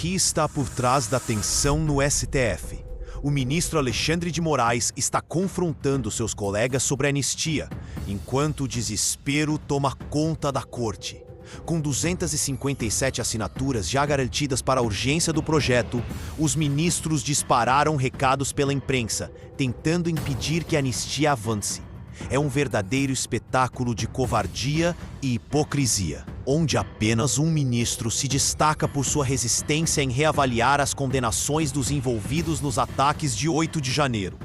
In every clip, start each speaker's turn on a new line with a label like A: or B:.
A: que está por trás da tensão no STF? O ministro Alexandre de Moraes está confrontando seus colegas sobre a anistia, enquanto o desespero toma conta da corte. Com 257 assinaturas já garantidas para a urgência do projeto, os ministros dispararam recados pela imprensa, tentando impedir que a anistia avance. É um verdadeiro espetáculo de covardia e hipocrisia, onde apenas um ministro se destaca por sua resistência em reavaliar as condenações dos envolvidos nos ataques de 8 de janeiro.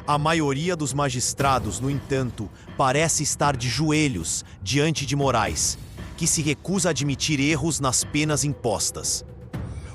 A: A maioria dos magistrados, no entanto, parece estar de joelhos diante de Moraes, que se recusa a admitir erros nas penas impostas.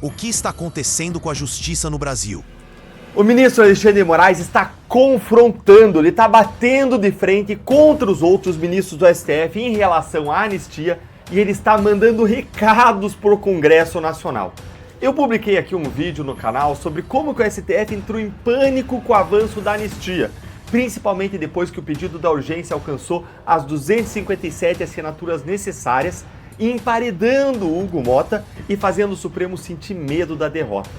A: O que está acontecendo com a justiça no Brasil?
B: O ministro Alexandre de Moraes está confrontando, ele está batendo de frente contra os outros ministros do STF em relação à anistia e ele está mandando recados para o Congresso Nacional. Eu publiquei aqui um vídeo no canal sobre como que o STF entrou em pânico com o avanço da anistia, principalmente depois que o pedido da urgência alcançou as 257 assinaturas necessárias, emparedando o Hugo Motta e fazendo o Supremo sentir medo da derrota.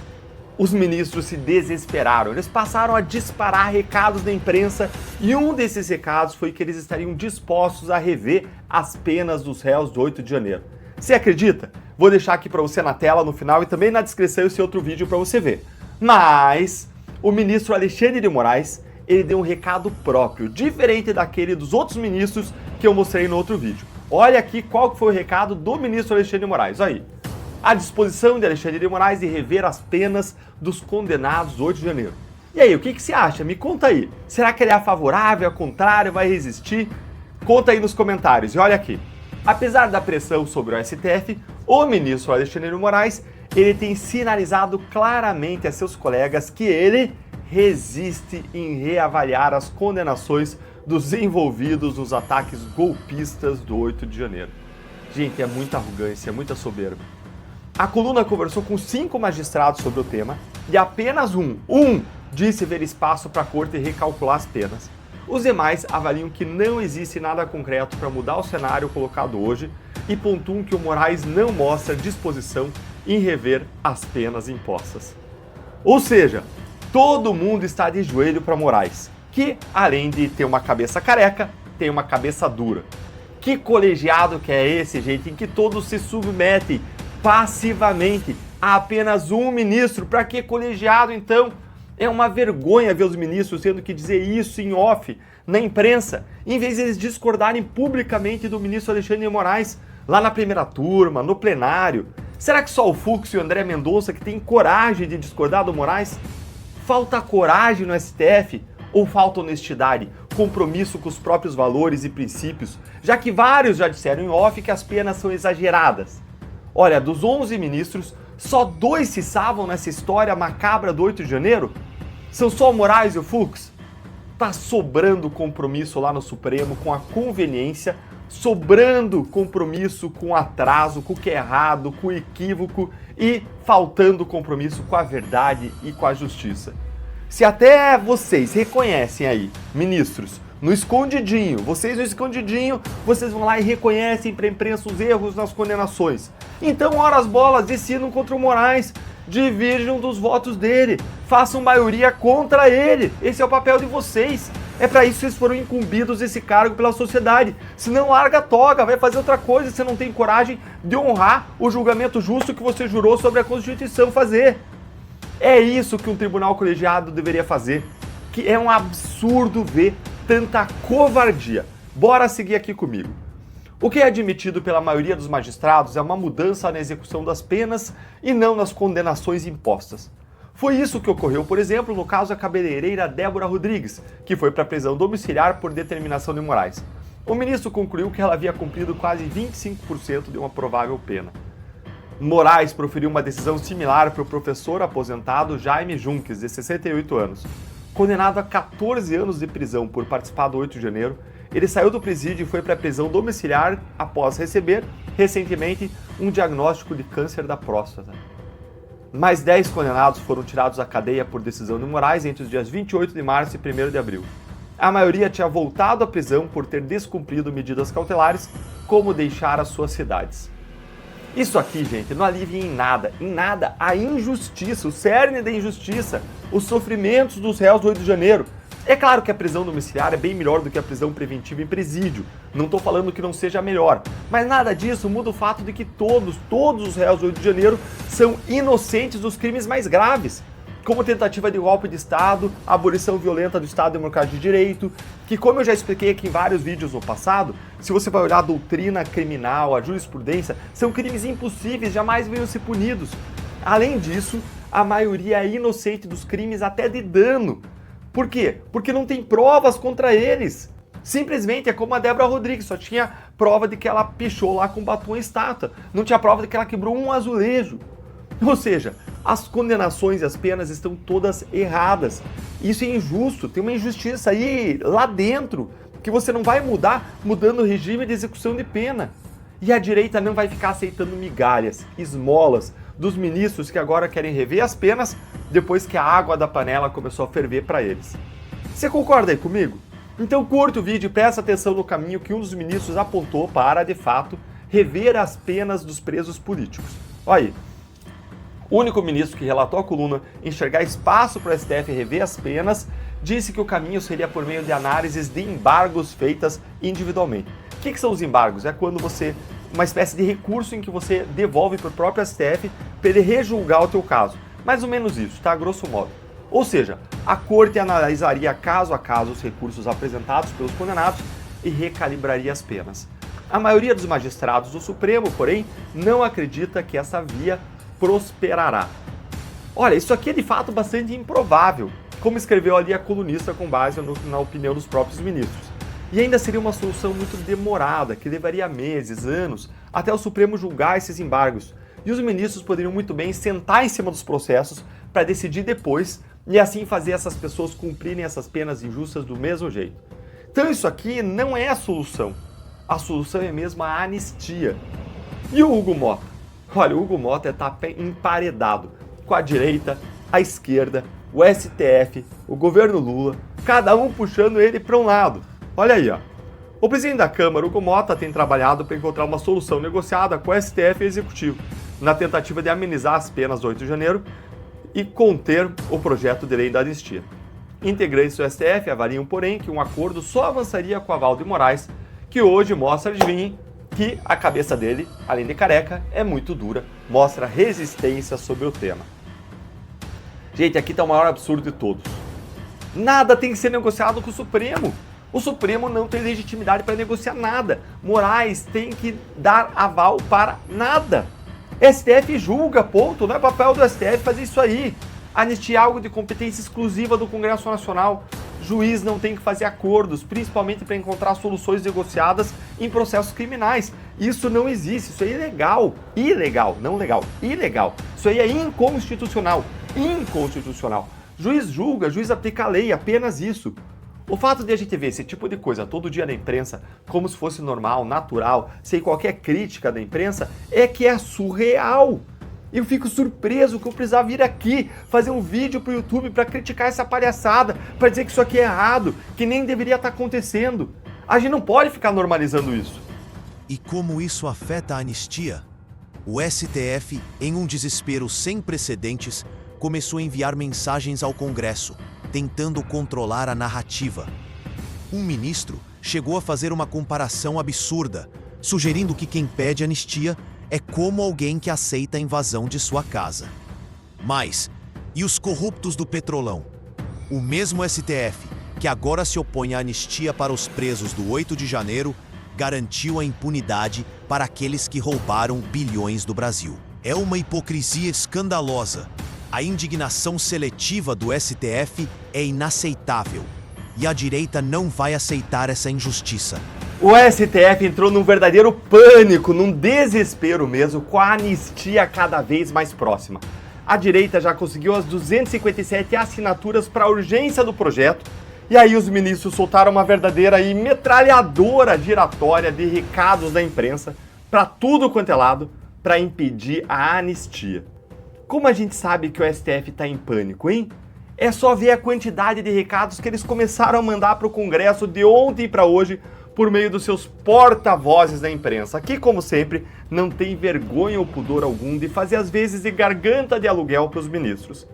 B: Os ministros se desesperaram, eles passaram a disparar recados na imprensa e um desses recados foi que eles estariam dispostos a rever as penas dos réus do 8 de janeiro. Você acredita? Vou deixar aqui para você na tela no final e também na descrição esse outro vídeo para você ver. Mas o ministro Alexandre de Moraes, ele deu um recado próprio, diferente daquele dos outros ministros que eu mostrei no outro vídeo. Olha aqui qual que foi o recado do ministro Alexandre de Moraes, olha aí. A disposição de Alexandre de Moraes de rever as penas dos condenados do 8 de janeiro. E aí, o que você acha? Me conta aí. Será que ele é favorável, ao contrário, vai resistir? Conta aí nos comentários. E olha aqui. Apesar da pressão sobre o STF, o ministro Alexandre de Moraes, ele tem sinalizado claramente a seus colegas que ele resiste em reavaliar as condenações dos envolvidos nos ataques golpistas do 8 de janeiro. Gente, é muita arrogância, é muita soberba. A coluna conversou com 5 magistrados sobre o tema e apenas um disse ver espaço para a corte recalcular as penas. Os demais avaliam que não existe nada concreto para mudar o cenário colocado hoje e pontuam que o Moraes não mostra disposição em rever as penas impostas. Ou seja, todo mundo está de joelho para Moraes, que além de ter uma cabeça careca, tem uma cabeça dura. Que colegiado que é esse, gente, em que todos se submetem passivamente a apenas um ministro? Para que colegiado, então? É uma vergonha ver os ministros tendo que dizer isso em off, na imprensa, em vez de eles discordarem publicamente do ministro Alexandre de Moraes, lá na primeira turma, no plenário. Será que só o Fux e o André Mendonça que têm coragem de discordar do Moraes? Falta coragem no STF? Ou falta honestidade, compromisso com os próprios valores e princípios, já que vários já disseram em off que as penas são exageradas? Olha, dos 11 ministros, só 2 se salvam nessa história macabra do 8 de janeiro? São só o Moraes e o Fux? Tá sobrando compromisso lá no Supremo com a conveniência, sobrando compromisso com o atraso, com o que é errado, com o equívoco e faltando compromisso com a verdade e com a justiça. Se até vocês reconhecem aí, ministros, no escondidinho, vocês vão lá e reconhecem para a imprensa os erros nas condenações. Então, ora as bolas, decidam contra o Moraes, divirjam dos votos dele, façam maioria contra ele. Esse é o papel de vocês. É para isso que vocês foram incumbidos desse cargo pela sociedade. Se não, larga a toga, vai fazer outra coisa, você não tem coragem de honrar o julgamento justo que você jurou sobre a Constituição fazer. É isso que um tribunal colegiado deveria fazer, que é um absurdo ver tanta covardia. Bora seguir aqui comigo. O que é admitido pela maioria dos magistrados é uma mudança na execução das penas e não nas condenações impostas. Foi isso que ocorreu, por exemplo, no caso da cabeleireira Débora Rodrigues, que foi para a prisão domiciliar por determinação de Moraes. O ministro concluiu que ela havia cumprido quase 25% de uma provável pena. Moraes proferiu uma decisão similar para o professor aposentado Jaime Junques, de 68 anos. Condenado a 14 anos de prisão por participar do 8 de janeiro, ele saiu do presídio e foi para a prisão domiciliar após receber, recentemente, um diagnóstico de câncer da próstata. Mais 10 condenados foram tirados da cadeia por decisão de Moraes entre os dias 28 de março e 1º de abril. A maioria tinha voltado à prisão por ter descumprido medidas cautelares, como deixar as suas cidades. Isso aqui, gente, não alivia em nada, a injustiça, o cerne da injustiça, os sofrimentos dos réus do 8 de janeiro. É claro que a prisão domiciliar é bem melhor do que a prisão preventiva em presídio, não estou falando que não seja melhor, mas nada disso muda o fato de que todos os réus do 8 de janeiro são inocentes dos crimes mais graves, como tentativa de golpe de Estado, abolição violenta do Estado Democrático de Direito, que, como eu já expliquei aqui em vários vídeos no passado, se você vai olhar a doutrina criminal, a jurisprudência, são crimes impossíveis, jamais venham ser punidos. Além disso, a maioria é inocente dos crimes até de dano. Por quê? Porque não tem provas contra eles. Simplesmente é como a Débora Rodrigues, só tinha prova de que ela pichou lá com batom e estátua, não tinha prova de que ela quebrou um azulejo. Ou seja, as condenações e as penas estão todas erradas. Isso é injusto, tem uma injustiça aí lá dentro, que você não vai mudar mudando o regime de execução de pena. E a direita não vai ficar aceitando migalhas, esmolas dos ministros que agora querem rever as penas depois que a água da panela começou a ferver para eles. Você concorda aí comigo? Então curta o vídeo e presta atenção no caminho que um dos ministros apontou para, de fato, rever as penas dos presos políticos. Olha aí. O único ministro que relatou à coluna enxergar espaço para o STF rever as penas, disse que o caminho seria por meio de análises de embargos feitas individualmente. O que são os embargos? É quando você, uma espécie de recurso em que você devolve para o próprio STF para ele rejulgar o teu caso. Mais ou menos isso, tá? Grosso modo. Ou seja, a corte analisaria caso a caso os recursos apresentados pelos condenados e recalibraria as penas. A maioria dos magistrados do Supremo, porém, não acredita que essa via prosperará. Olha, isso aqui é de fato bastante improvável, como escreveu ali a colunista com base na opinião dos próprios ministros. E ainda seria uma solução muito demorada, que levaria meses, anos, até o Supremo julgar esses embargos. E os ministros poderiam muito bem sentar em cima dos processos para decidir depois e assim fazer essas pessoas cumprirem essas penas injustas do mesmo jeito. Então isso aqui não é a solução. A solução é mesmo a anistia. E o Hugo Mota? Olha, o Hugo Mota está emparedado com a direita, a esquerda, o STF, o governo Lula, cada um puxando ele para um lado. Olha aí, ó. O presidente da Câmara, Hugo Mota, tem trabalhado para encontrar uma solução negociada com o STF e o Executivo, na tentativa de amenizar as penas do 8 de janeiro e conter o projeto de lei da anistia. Integrantes do STF avaliam, porém, que um acordo só avançaria com o aval de Moraes, que hoje mostra, adivinhem, que a cabeça dele, além de careca, é muito dura, mostra resistência sobre o tema. Gente, aqui está o maior absurdo de todos. Nada tem que ser negociado com o Supremo. O Supremo não tem legitimidade para negociar nada. Moraes tem que dar aval para nada. STF julga, ponto. Não é papel do STF fazer isso aí. Anistia é algo de competência exclusiva do Congresso Nacional. Juiz não tem que fazer acordos, principalmente para encontrar soluções negociadas em processos criminais. Isso não existe, isso é ilegal. Ilegal, não legal, ilegal. Isso aí é inconstitucional, inconstitucional. Juiz julga, juiz aplica a lei, apenas isso. O fato de a gente ver esse tipo de coisa todo dia na imprensa, como se fosse normal, natural, sem qualquer crítica da imprensa, é que é surreal. Eu fico surpreso que eu precisava vir aqui fazer um vídeo pro YouTube para criticar essa palhaçada, para dizer que isso aqui é errado, que nem deveria estar acontecendo. A gente não pode ficar normalizando isso.
A: E como isso afeta a anistia? O STF, em um desespero sem precedentes, começou a enviar mensagens ao Congresso, tentando controlar a narrativa. Um ministro chegou a fazer uma comparação absurda, sugerindo que quem pede anistia é como alguém que aceita a invasão de sua casa. Mas, e os corruptos do Petrolão? O mesmo STF, que agora se opõe à anistia para os presos do 8 de janeiro, garantiu a impunidade para aqueles que roubaram bilhões do Brasil. É uma hipocrisia escandalosa. A indignação seletiva do STF é inaceitável. E a direita não vai aceitar essa injustiça.
B: O STF entrou num verdadeiro pânico, num desespero mesmo, com a anistia cada vez mais próxima. A direita já conseguiu as 257 assinaturas para a urgência do projeto, e aí os ministros soltaram uma verdadeira e metralhadora giratória de recados da imprensa para tudo quanto é lado, para impedir a anistia. Como a gente sabe que o STF está em pânico, hein? É só ver a quantidade de recados que eles começaram a mandar para o Congresso de ontem para hoje, por meio dos seus porta-vozes na imprensa, que, como sempre, não tem vergonha ou pudor algum de fazer as vezes de garganta de aluguel para os ministros.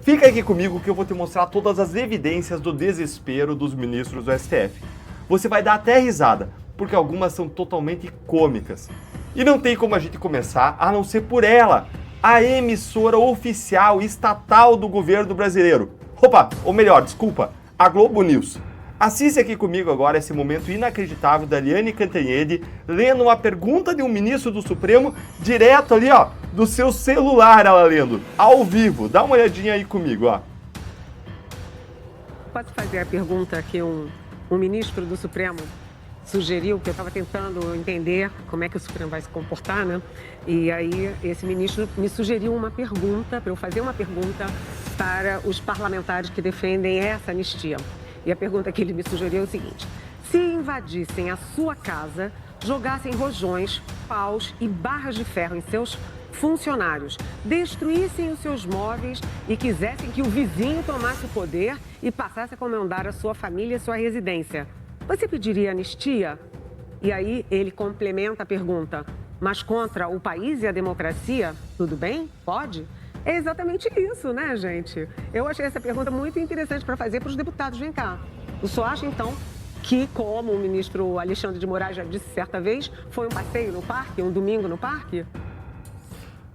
B: Fica aqui comigo que eu vou te mostrar todas as evidências do desespero dos ministros do STF. Você vai dar até risada, porque algumas são totalmente cômicas. E não tem como a gente começar a não ser por ela, a emissora oficial estatal do governo brasileiro. Ou melhor, desculpa, a Globo News. Assiste aqui comigo agora esse momento inacreditável da Eliane Cantanhede lendo uma pergunta de um ministro do Supremo direto ali, ó, do seu celular, ela lendo, ao vivo. Dá uma olhadinha aí comigo, ó.
C: Posso fazer a pergunta que um ministro do Supremo sugeriu, que eu estava tentando entender como é que o Supremo vai se comportar, né? E aí esse ministro me sugeriu uma pergunta, para eu fazer uma pergunta para os parlamentares que defendem essa anistia. E a pergunta que ele me sugeriu é o seguinte: se invadissem a sua casa, jogassem rojões, paus e barras de ferro em seus funcionários, destruíssem os seus móveis e quisessem que o vizinho tomasse o poder e passasse a comandar a sua família e sua residência, você pediria anistia? E aí ele complementa a pergunta: mas contra o país e a democracia, tudo bem? Pode? É exatamente isso, né, gente? Eu achei essa pergunta muito interessante para fazer para os deputados. Vem cá. O senhor acha, então, que, como o ministro Alexandre de Moraes já disse certa vez, foi um passeio no parque, um domingo no parque?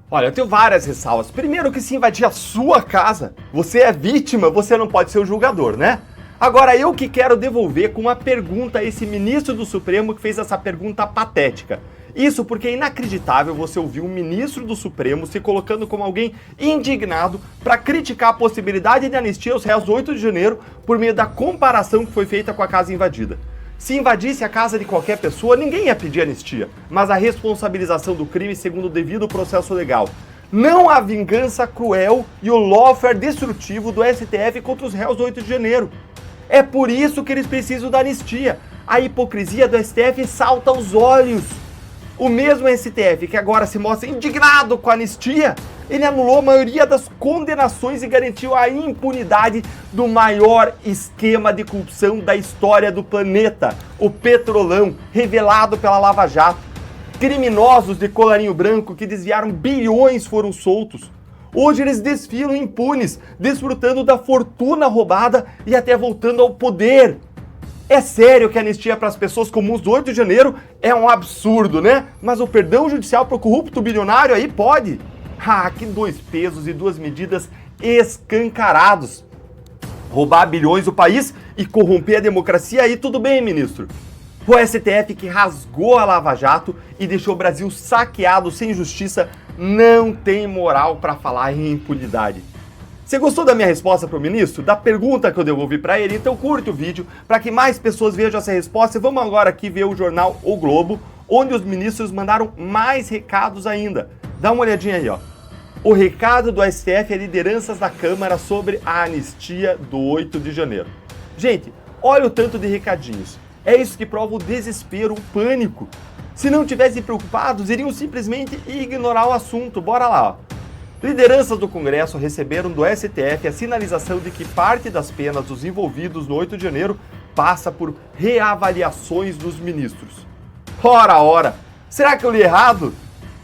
B: Olha, eu tenho várias ressalvas. Primeiro que se invadir a sua casa, você é vítima, você não pode ser o julgador, né? Agora, eu que quero devolver com uma pergunta a esse ministro do Supremo que fez essa pergunta patética. Isso porque é inacreditável você ouvir um ministro do Supremo se colocando como alguém indignado para criticar a possibilidade de anistia aos réus do 8 de janeiro por meio da comparação que foi feita com a casa invadida. Se invadisse a casa de qualquer pessoa, ninguém ia pedir anistia, mas a responsabilização do crime segundo o devido processo legal. Não a vingança cruel e o lawfare destrutivo do STF contra os réus do 8 de janeiro. É por isso que eles precisam da anistia. A hipocrisia do STF salta aos olhos. O mesmo STF que agora se mostra indignado com a anistia, ele anulou a maioria das condenações e garantiu a impunidade do maior esquema de corrupção da história do planeta, o Petrolão, revelado pela Lava Jato. Criminosos de colarinho branco que desviaram bilhões foram soltos. Hoje eles desfilam impunes, desfrutando da fortuna roubada e até voltando ao poder. É sério que a anistia para as pessoas comuns do 8 de janeiro é um absurdo, né? Mas o perdão judicial para o corrupto bilionário aí pode. Ah, que dois pesos e duas medidas escancarados. Roubar bilhões do país e corromper a democracia, aí tudo bem, ministro. O STF que rasgou a Lava Jato e deixou o Brasil saqueado sem justiça não tem moral para falar em impunidade. Você gostou da minha resposta para o ministro? Da pergunta que eu devolvi para ele? Então curte o vídeo para que mais pessoas vejam essa resposta. E vamos agora aqui ver o jornal O Globo, onde os ministros mandaram mais recados ainda. Dá uma olhadinha aí, ó. O recado do STF é lideranças da Câmara sobre a anistia do 8 de janeiro. Gente, olha o tanto de recadinhos. É isso que prova o desespero, o pânico. Se não tivessem preocupados, iriam simplesmente ignorar o assunto. Bora lá, ó. Lideranças do Congresso receberam do STF a sinalização de que parte das penas dos envolvidos no 8 de janeiro passa por reavaliações dos ministros. Ora, será que eu li errado?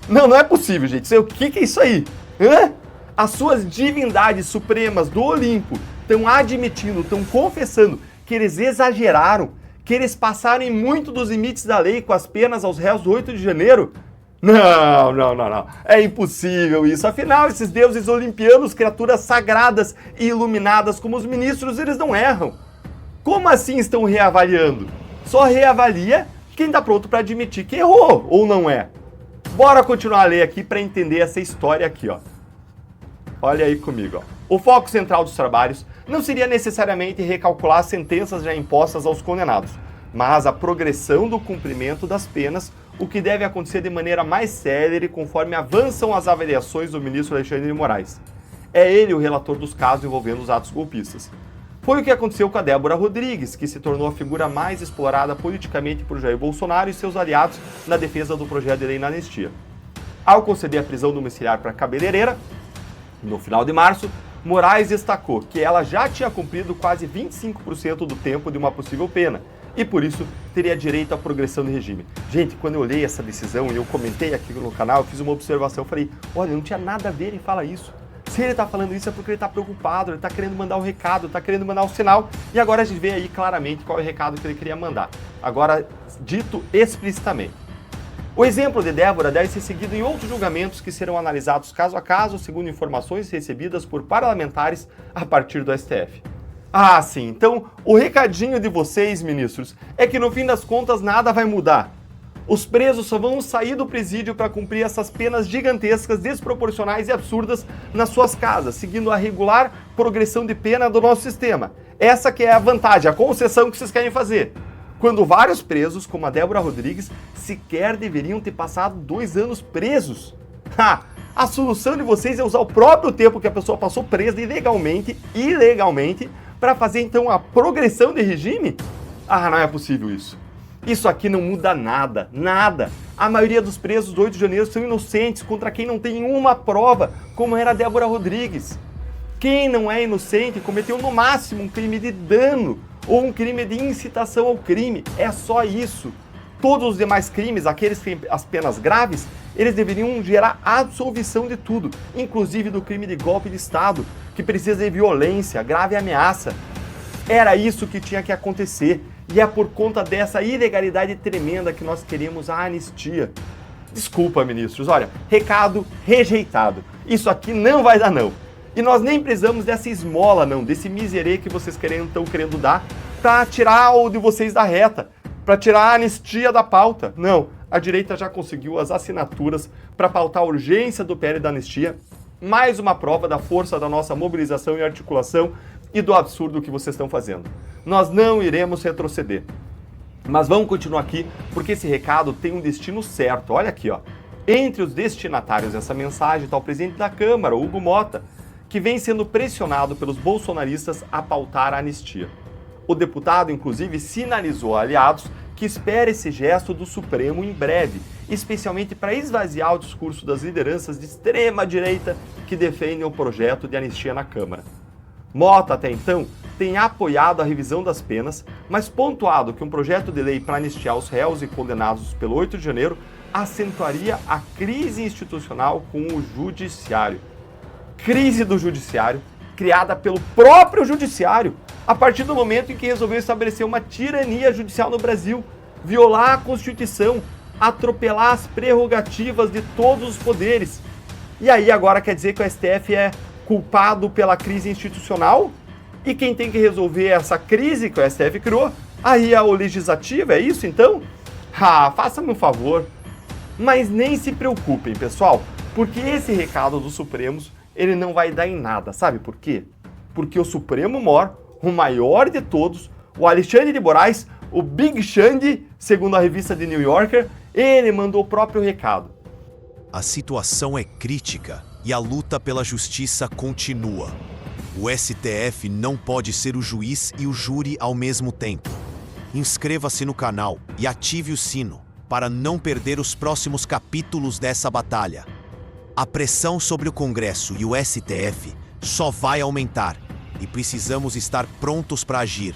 B: Não é possível, gente. O que é isso aí? Hã? As suas divindades supremas do Olimpo estão admitindo, estão confessando que eles exageraram, que eles passaram muito dos limites da lei com as penas aos réus do 8 de janeiro? Não. É impossível isso. Afinal, esses deuses olimpianos, criaturas sagradas e iluminadas como os ministros, eles não erram. Como assim estão reavaliando? Só reavalia quem está pronto para admitir que errou, ou não é? Bora continuar a ler aqui para entender essa história aqui, ó. Olha aí comigo, ó. O foco central dos trabalhos não seria necessariamente recalcular as sentenças já impostas aos condenados, mas a progressão do cumprimento das penas, o que deve acontecer de maneira mais célere conforme avançam as avaliações do ministro Alexandre de Moraes. É ele o relator dos casos envolvendo os atos golpistas. Foi o que aconteceu com a Débora Rodrigues, que se tornou a figura mais explorada politicamente por Jair Bolsonaro e seus aliados na defesa do projeto de lei na anistia. Ao conceder a prisão domiciliar para a cabeleireira, no final de março, Moraes destacou que ela já tinha cumprido quase 25% do tempo de uma possível pena, e por isso teria direito à progressão de regime. Gente, quando eu olhei essa decisão e eu comentei aqui no canal, eu fiz uma observação, eu falei, olha, não tinha nada a ver em falar isso. Se ele está falando isso é porque ele está preocupado, ele está querendo mandar um recado, está querendo mandar um sinal, e agora a gente vê aí claramente qual é o recado que ele queria mandar. Agora, dito explicitamente. O exemplo de Débora deve ser seguido em outros julgamentos que serão analisados caso a caso, segundo informações recebidas por parlamentares a partir do STF. Ah, sim, então o recadinho de vocês, ministros, é que no fim das contas nada vai mudar. Os presos só vão sair do presídio para cumprir essas penas gigantescas, desproporcionais e absurdas nas suas casas, seguindo a regular progressão de pena do nosso sistema. Essa que é a vantagem, a concessão que vocês querem fazer. Quando vários presos, como a Débora Rodrigues, sequer deveriam ter passado 2 anos presos. A solução de vocês é usar o próprio tempo que a pessoa passou presa ilegalmente, para fazer então a progressão de regime? Não é possível isso. Isso aqui não muda nada, nada. A maioria dos presos do 8 de janeiro são inocentes contra quem não tem uma prova, como era a Débora Rodrigues. Quem não é inocente cometeu no máximo um crime de dano ou um crime de incitação ao crime. É só isso. Todos os demais crimes, aqueles que têm as penas graves, eles deveriam gerar absolvição de tudo, inclusive do crime de golpe de Estado, que precisa de violência, grave ameaça. Era isso que tinha que acontecer. E é por conta dessa ilegalidade tremenda que nós queremos a anistia. Desculpa, ministros, olha, recado rejeitado. Isso aqui não vai dar não. E nós nem precisamos dessa esmola não, desse miserê que vocês estão querendo dar para tirar o de vocês da reta, para tirar a anistia da pauta. Não, a direita já conseguiu as assinaturas para pautar a urgência do PL da anistia. Mais uma prova da força da nossa mobilização e articulação e do absurdo que vocês estão fazendo. Nós não iremos retroceder. Mas vamos continuar aqui, porque esse recado tem um destino certo. Olha aqui, ó. Entre os destinatários dessa mensagem está o presidente da Câmara, Hugo Motta, que vem sendo pressionado pelos bolsonaristas a pautar a anistia. O deputado, inclusive, sinalizou a aliados que espera esse gesto do Supremo em breve, especialmente para esvaziar o discurso das lideranças de extrema-direita que defendem o projeto de anistia na Câmara. Motta, até então, tem apoiado a revisão das penas, mas pontuado que um projeto de lei para anistiar os réus e condenados pelo 8 de janeiro acentuaria a crise institucional com o judiciário. Crise do judiciário, criada pelo próprio judiciário, a partir do momento em que resolveu estabelecer uma tirania judicial no Brasil, violar a Constituição, atropelar as prerrogativas de todos os poderes. E aí agora quer dizer que o STF é culpado pela crise institucional? E quem tem que resolver essa crise que o STF criou? Aí é o legislativo, é isso então? Faça-me um favor. Mas nem se preocupem, pessoal, porque esse recado dos Supremos, ele não vai dar em nada, sabe por quê? Porque o Supremo Mor, o maior de todos, o Alexandre de Moraes, o Big Xande, segundo a revista The New Yorker, ele mandou o próprio recado.
A: A situação é crítica e a luta pela justiça continua. O STF não pode ser o juiz e o júri ao mesmo tempo. Inscreva-se no canal e ative o sino para não perder os próximos capítulos dessa batalha. A pressão sobre o Congresso e o STF só vai aumentar e precisamos estar prontos para agir.